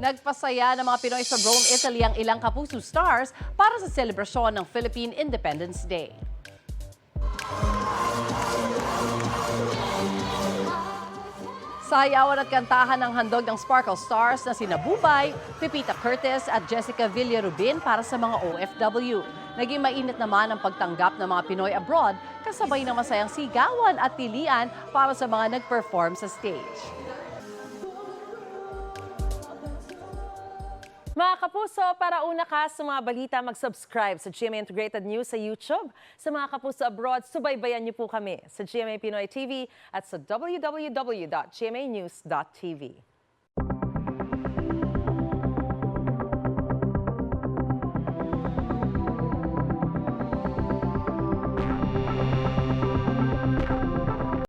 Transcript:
Nagpasaya ng mga Pinoy sa Rome, Italy ang ilang Kapuso stars para sa selebrasyon ng Philippine Independence Day. Sayawan at kantahan ng handog ng Sparkle Stars na sina Bubay, Pepita Curtis at Jessica Villarubin para sa mga OFW. Naging mainit naman ang pagtanggap ng mga Pinoy abroad kasabay ng masayang sigawan at tilian para sa mga nag-perform sa stage. Mga kapuso, para una ka sa mga balita, mag-subscribe sa GMA Integrated News sa YouTube. Sa mga kapuso abroad, subaybayan niyo po kami sa GMA Pinoy TV at sa www.gmanews.tv.